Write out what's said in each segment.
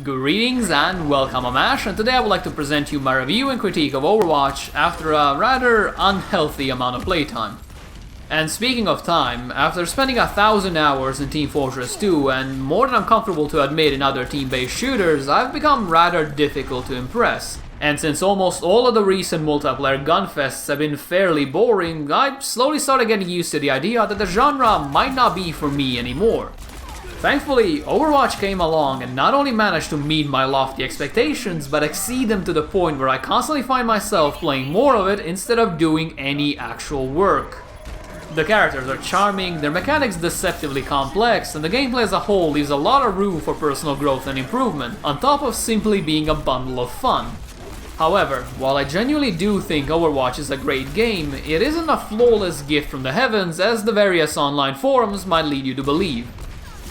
Greetings and welcome, I'm Ash, and today I would like to present you my review and critique of Overwatch after a rather unhealthy amount of playtime. And speaking of time, after spending 1,000 hours in Team Fortress 2 and more than I'm comfortable to admit in other team-based shooters, I've become rather difficult to impress. And since almost all of the recent multiplayer gunfests have been fairly boring, I slowly started getting used to the idea that the genre might not be for me anymore. Thankfully, Overwatch came along and not only managed to meet my lofty expectations, but exceed them to the point where I constantly find myself playing more of it instead of doing any actual work. The characters are charming, their mechanics deceptively complex, and the gameplay as a whole leaves a lot of room for personal growth and improvement, on top of simply being a bundle of fun. However, while I genuinely do think Overwatch is a great game, it isn't a flawless gift from the heavens as the various online forums might lead you to believe.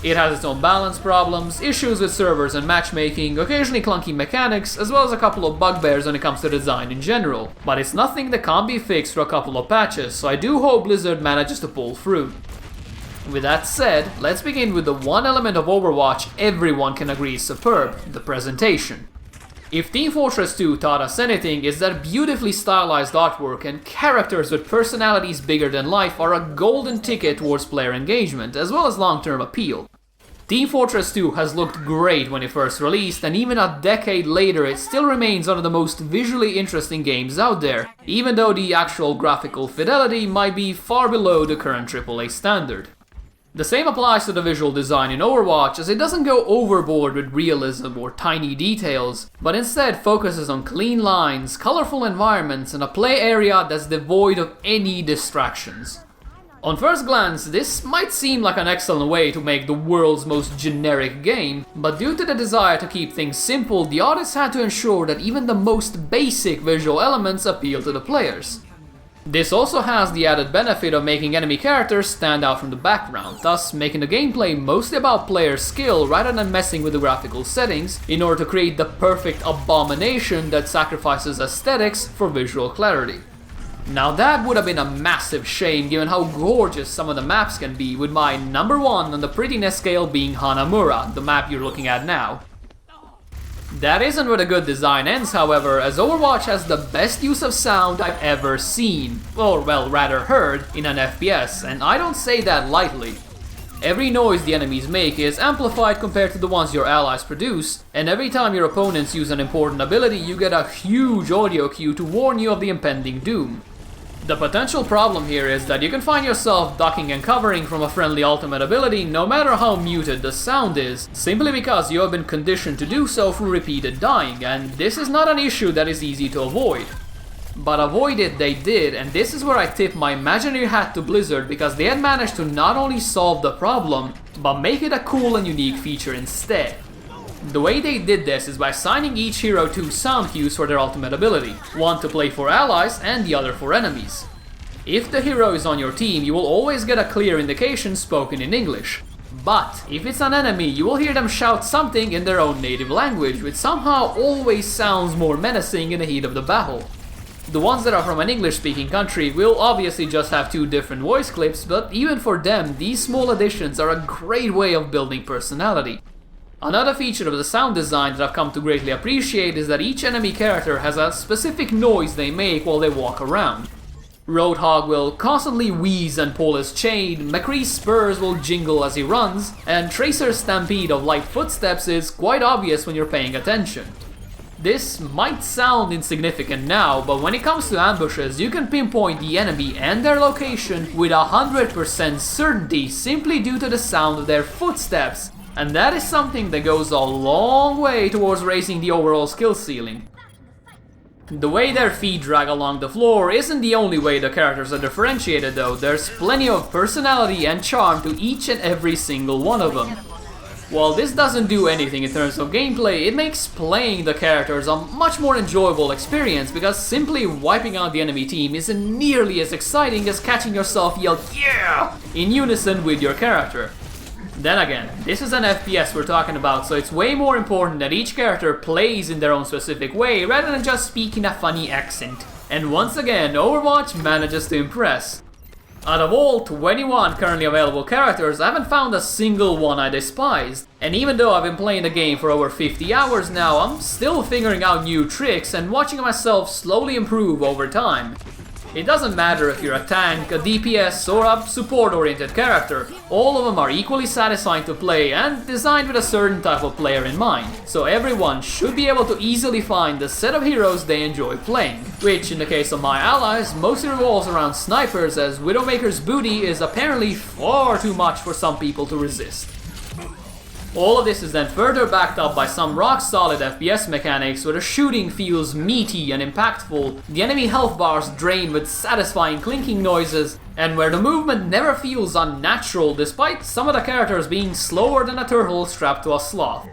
It has its own balance problems, issues with servers and matchmaking, occasionally clunky mechanics, as well as a couple of bugbears when it comes to design in general. But it's nothing that can't be fixed for a couple of patches, so I do hope Blizzard manages to pull through. With that said, let's begin with the one element of Overwatch everyone can agree is superb, the presentation. If Team Fortress 2 taught us anything, it's that beautifully stylized artwork and characters with personalities bigger than life are a golden ticket towards player engagement, as well as long-term appeal. Team Fortress 2 has looked great when it first released, and even a decade later it still remains one of the most visually interesting games out there, even though the actual graphical fidelity might be far below the current AAA standard. The same applies to the visual design in Overwatch, as it doesn't go overboard with realism or tiny details, but instead focuses on clean lines, colorful environments, and a play area that's devoid of any distractions. On first glance, this might seem like an excellent way to make the world's most generic game, but due to the desire to keep things simple, the artists had to ensure that even the most basic visual elements appeal to the players. This also has the added benefit of making enemy characters stand out from the background, thus making the gameplay mostly about player skill rather than messing with the graphical settings in order to create the perfect abomination that sacrifices aesthetics for visual clarity. Now that would have been a massive shame given how gorgeous some of the maps can be, with my number one on the prettiness scale being Hanamura, the map you're looking at now. That isn't where the good design ends, however, as Overwatch has the best use of sound I've ever seen, or well, rather heard, in an FPS, and I don't say that lightly. Every noise the enemies make is amplified compared to the ones your allies produce, and every time your opponents use an important ability you get a huge audio cue to warn you of the impending doom. The potential problem here is that you can find yourself ducking and covering from a friendly ultimate ability no matter how muted the sound is, simply because you have been conditioned to do so through repeated dying, and this is not an issue that is easy to avoid. But avoid it they did, and this is where I tip my imaginary hat to Blizzard, because they had managed to not only solve the problem, but make it a cool and unique feature instead. The way they did this is by assigning each hero 2 sound cues for their ultimate ability, one to play for allies and the other for enemies. If the hero is on your team, you will always get a clear indication spoken in English. But if it's an enemy, you will hear them shout something in their own native language, which somehow always sounds more menacing in the heat of the battle. The ones that are from an English-speaking country will obviously just have 2 different voice clips, but even for them, these small additions are a great way of building personality. Another feature of the sound design that I've come to greatly appreciate is that each enemy character has a specific noise they make while they walk around. Roadhog will constantly wheeze and pull his chain, McCree's spurs will jingle as he runs, and Tracer's stampede of light footsteps is quite obvious when you're paying attention. This might sound insignificant now, but when it comes to ambushes, you can pinpoint the enemy and their location with 100% certainty simply due to the sound of their footsteps, and that is something that goes a long way towards raising the overall skill ceiling. The way their feet drag along the floor isn't the only way the characters are differentiated though, there's plenty of personality and charm to each and every single one of them. While this doesn't do anything in terms of gameplay, it makes playing the characters a much more enjoyable experience, because simply wiping out the enemy team isn't nearly as exciting as catching yourself yell "Yeah!" in unison with your character. Then again, this is an FPS we're talking about, so it's way more important that each character plays in their own specific way rather than just speak in a funny accent. And once again, Overwatch manages to impress. Out of all 21 currently available characters, I haven't found a single one I despised. And even though I've been playing the game for over 50 hours now, I'm still figuring out new tricks and watching myself slowly improve over time. It doesn't matter if you're a tank, a DPS, or a support-oriented character, all of them are equally satisfying to play and designed with a certain type of player in mind, so everyone should be able to easily find the set of heroes they enjoy playing, which in the case of my allies mostly revolves around snipers, as Widowmaker's booty is apparently far too much for some people to resist. All of this is then further backed up by some rock-solid FPS mechanics where the shooting feels meaty and impactful, the enemy health bars drain with satisfying clinking noises, and where the movement never feels unnatural despite some of the characters being slower than a turtle strapped to a sloth.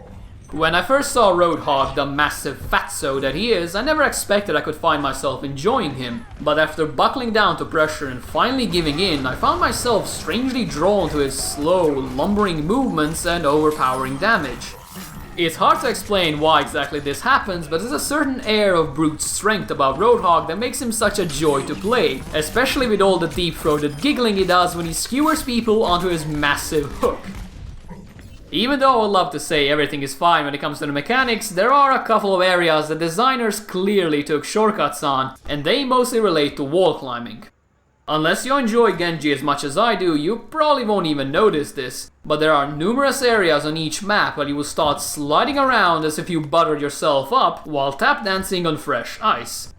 When I first saw Roadhog, the massive fatso that he is, I never expected I could find myself enjoying him, but after buckling down to pressure and finally giving in, I found myself strangely drawn to his slow, lumbering movements and overpowering damage. It's hard to explain why exactly this happens, but there's a certain air of brute strength about Roadhog that makes him such a joy to play, especially with all the deep-throated giggling he does when he skewers people onto his massive hook. Even though I would love to say everything is fine when it comes to the mechanics, there are a couple of areas that designers clearly took shortcuts on, and they mostly relate to wall climbing. Unless you enjoy Genji as much as I do, you probably won't even notice this, but there are numerous areas on each map where you will start sliding around as if you buttered yourself up while tap dancing on fresh ice.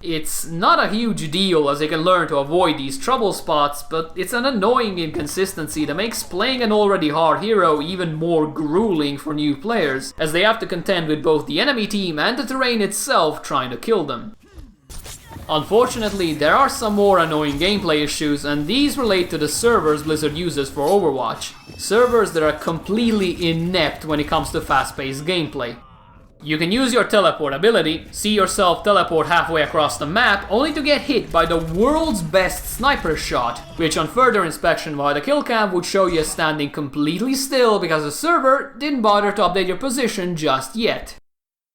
It's not a huge deal as you can learn to avoid these trouble spots, but it's an annoying inconsistency that makes playing an already hard hero even more grueling for new players, as they have to contend with both the enemy team and the terrain itself trying to kill them. Unfortunately, there are some more annoying gameplay issues, and these relate to the servers Blizzard uses for Overwatch. Servers that are completely inept when it comes to fast-paced gameplay. You can use your teleport ability, see yourself teleport halfway across the map, only to get hit by the world's best sniper shot, which on further inspection via the kill cam would show you standing completely still because the server didn't bother to update your position just yet.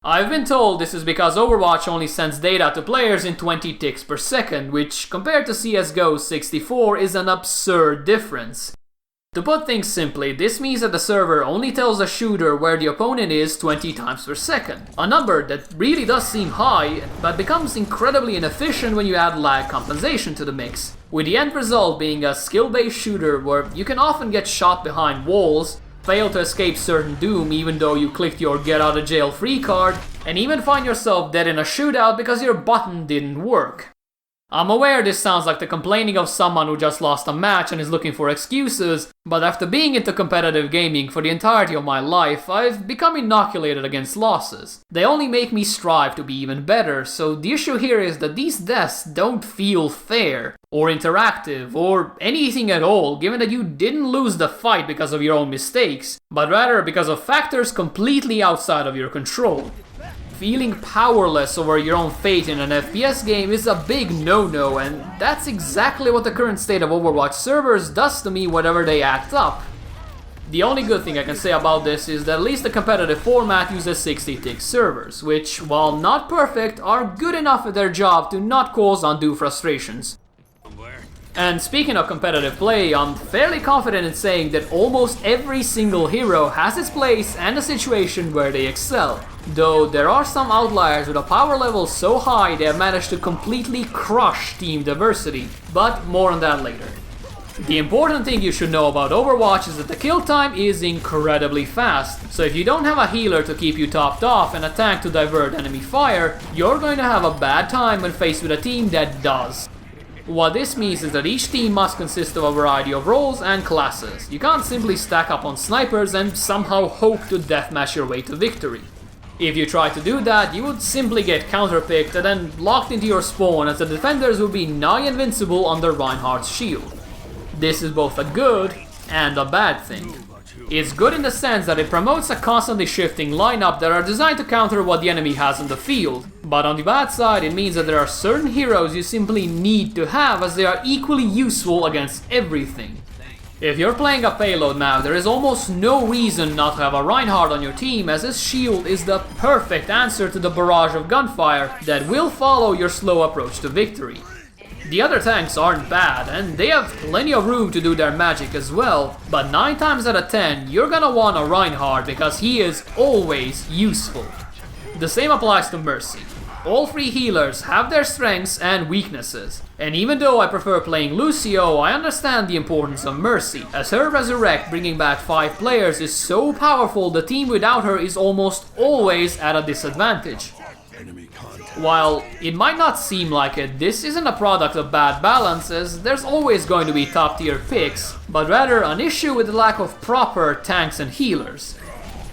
I've been told this is because Overwatch only sends data to players in 20 ticks per second, which compared to CSGO's 64 is an absurd difference. To put things simply, this means that the server only tells the shooter where the opponent is 20 times per second, a number that really does seem high, but becomes incredibly inefficient when you add lag compensation to the mix, with the end result being a skill-based shooter where you can often get shot behind walls, fail to escape certain doom even though you clicked your get out of jail free card, and even find yourself dead in a shootout because your button didn't work. I'm aware this sounds like the complaining of someone who just lost a match and is looking for excuses, but after being into competitive gaming for the entirety of my life, I've become inoculated against losses. They only make me strive to be even better, so the issue here is that these deaths don't feel fair, or interactive, or anything at all, given that you didn't lose the fight because of your own mistakes, but rather because of factors completely outside of your control. Feeling powerless over your own fate in an FPS game is a big no-no, and that's exactly what the current state of Overwatch servers does to me whenever they act up. The only good thing I can say about this is that at least the competitive format uses 60-tick servers, which, while not perfect, are good enough at their job to not cause undue frustrations. And speaking of competitive play, I'm fairly confident in saying that almost every single hero has its place and a situation where they excel. Though there are some outliers with a power level so high they have managed to completely crush team diversity, but more on that later. The important thing you should know about Overwatch is that the kill time is incredibly fast, so if you don't have a healer to keep you topped off and a tank to divert enemy fire, you're going to have a bad time when faced with a team that does. What this means is that each team must consist of a variety of roles and classes. You can't simply stack up on snipers and somehow hope to deathmatch your way to victory. If you try to do that, you would simply get counterpicked and then locked into your spawn, as the defenders would be nigh invincible under Reinhardt's shield. This is both a good and a bad thing. It's good in the sense that it promotes a constantly shifting lineup that are designed to counter what the enemy has on the field, but on the bad side it means that there are certain heroes you simply need to have, as they are equally useful against everything. If you're playing a payload map, there is almost no reason not to have a Reinhardt on your team, as his shield is the perfect answer to the barrage of gunfire that will follow your slow approach to victory. The other tanks aren't bad, and they have plenty of room to do their magic as well, but 9 times out of 10, you're gonna want a Reinhardt because he is always useful. The same applies to Mercy. All 3 healers have their strengths and weaknesses, and even though I prefer playing Lucio, I understand the importance of Mercy, as her Resurrect bringing back 5 players is so powerful the team without her is almost always at a disadvantage. While it might not seem like it, this isn't a product of bad balance, as there's always going to be top tier picks, but rather an issue with the lack of proper tanks and healers.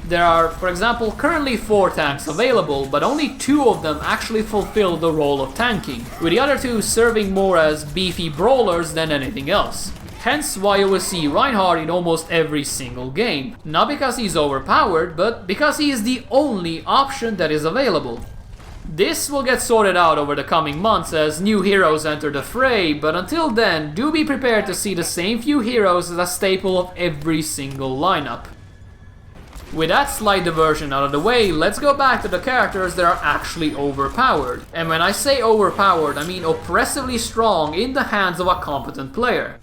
There are, for example, currently 4 tanks available, but only 2 of them actually fulfill the role of tanking, with the other 2 serving more as beefy brawlers than anything else. Hence why you will see Reinhardt in almost every single game, not because he's overpowered, but because he is the only option that is available. This will get sorted out over the coming months as new heroes enter the fray, but until then, do be prepared to see the same few heroes as a staple of every single lineup. With that slight diversion out of the way, let's go back to the characters that are actually overpowered. And when I say overpowered, I mean oppressively strong in the hands of a competent player.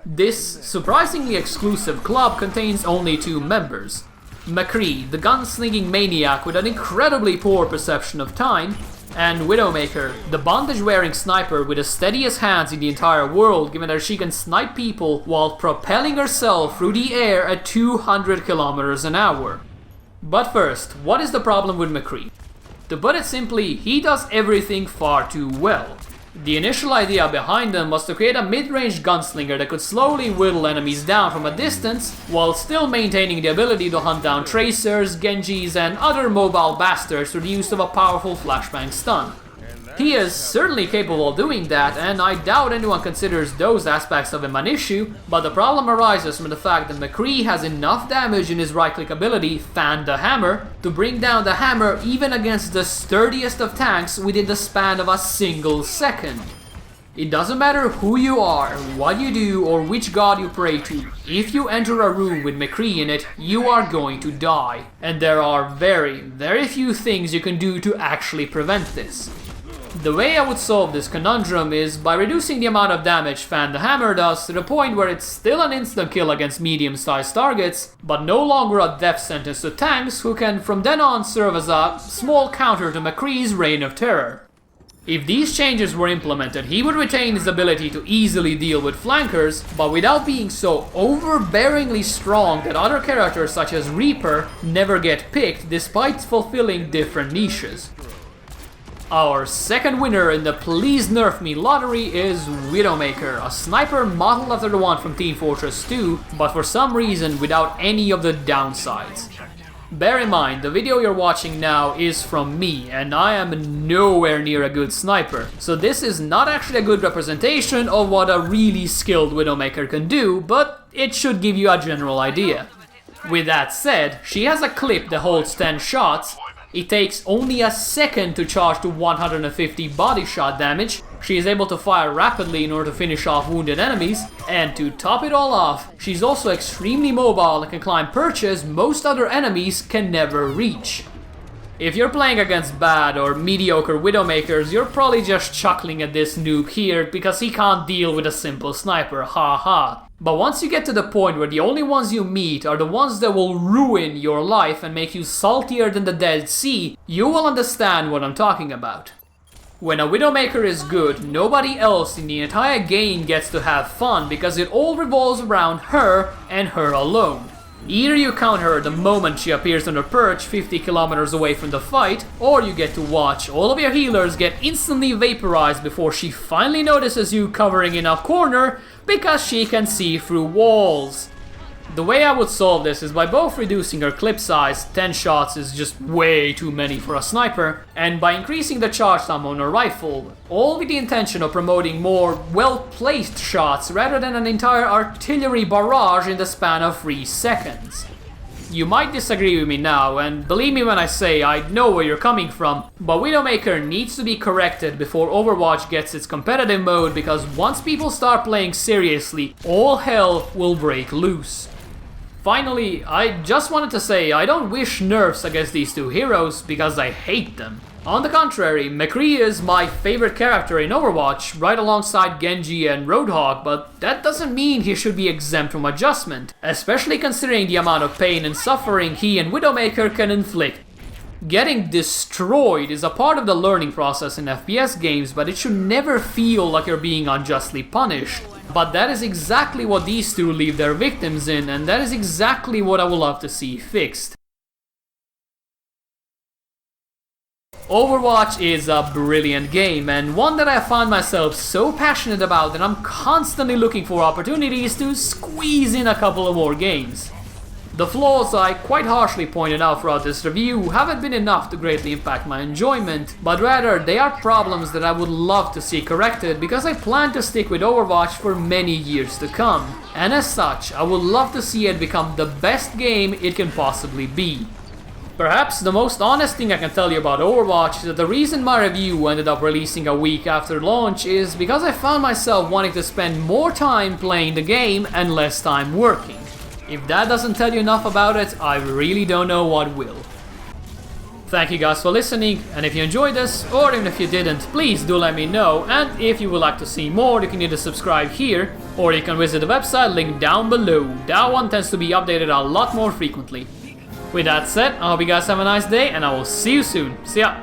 This surprisingly exclusive club contains only 2 members. McCree, the gunslinging maniac with an incredibly poor perception of time, and Widowmaker, the bondage-wearing sniper with the steadiest hands in the entire world, given that she can snipe people while propelling herself through the air at 200 kilometers an hour. But first, what is the problem with McCree? To put it simply, he does everything far too well. The initial idea behind them was to create a mid-range gunslinger that could slowly whittle enemies down from a distance, while still maintaining the ability to hunt down tracers, Genjis, and other mobile bastards through the use of a powerful flashbang stun. He is certainly capable of doing that, and I doubt anyone considers those aspects of him an issue, but the problem arises from the fact that McCree has enough damage in his right-click ability, Fan the Hammer, to bring down the hammer even against the sturdiest of tanks within the span of a single second. It doesn't matter who you are, what you do, or which god you pray to, if you enter a room with McCree in it, you are going to die. And there are very, very few things you can do to actually prevent this. The way I would solve this conundrum is by reducing the amount of damage Fan the Hammer does to the point where it's still an instant kill against medium-sized targets, but no longer a death sentence to tanks who can from then on serve as a small counter to McCree's reign of terror. If these changes were implemented, he would retain his ability to easily deal with flankers, but without being so overbearingly strong that other characters such as Reaper never get picked despite fulfilling different niches. Our second winner in the Please Nerf Me lottery is Widowmaker, a sniper modeled after the one from Team Fortress 2, but for some reason without any of the downsides. Bear in mind, the video you're watching now is from me, and I am nowhere near a good sniper, so this is not actually a good representation of what a really skilled Widowmaker can do, but it should give you a general idea. With that said, she has a clip that holds 10 shots. It takes only a second to charge to 150 body shot damage, she is able to fire rapidly in order to finish off wounded enemies, and to top it all off, she's also extremely mobile and can climb perches most other enemies can never reach. If you're playing against bad or mediocre Widowmakers, you're probably just chuckling at this noob here because he can't deal with a simple sniper, haha. But once you get to the point where the only ones you meet are the ones that will ruin your life and make you saltier than the Dead Sea, you will understand what I'm talking about. When a Widowmaker is good, nobody else in the entire game gets to have fun because it all revolves around her and her alone. Either you counter her the moment she appears on her perch 50 kilometers away from the fight, or you get to watch all of your healers get instantly vaporized before she finally notices you covering in a corner because she can see through walls. The way I would solve this is by both reducing her clip size, 10 shots is just way too many for a sniper, and by increasing the charge time on her rifle, all with the intention of promoting more well-placed shots rather than an entire artillery barrage in the span of 3 seconds. You might disagree with me now, and believe me when I say I know where you're coming from, but Widowmaker needs to be corrected before Overwatch gets its competitive mode, because once people start playing seriously, all hell will break loose. Finally, I just wanted to say I don't wish nerfs against these two heroes because I hate them. On the contrary, McCree is my favorite character in Overwatch, right alongside Genji and Roadhog, but that doesn't mean he should be exempt from adjustment, especially considering the amount of pain and suffering he and Widowmaker can inflict. Getting destroyed is a part of the learning process in FPS games, but it should never feel like you're being unjustly punished. But that is exactly what these two leave their victims in, and that is exactly what I would love to see fixed. Overwatch is a brilliant game, and one that I find myself so passionate about that I'm constantly looking for opportunities to squeeze in a couple of more games. The flaws I quite harshly pointed out throughout this review haven't been enough to greatly impact my enjoyment, but rather they are problems that I would love to see corrected because I plan to stick with Overwatch for many years to come, and as such I would love to see it become the best game it can possibly be. Perhaps the most honest thing I can tell you about Overwatch is that the reason my review ended up releasing a week after launch is because I found myself wanting to spend more time playing the game and less time working. If that doesn't tell you enough about it, I really don't know what will. Thank you guys for listening, and if you enjoyed this, or even if you didn't, please do let me know, and if you would like to see more, you can either subscribe here, or you can visit the website linked down below. That one tends to be updated a lot more frequently. With that said, I hope you guys have a nice day, and I will see you soon. See ya!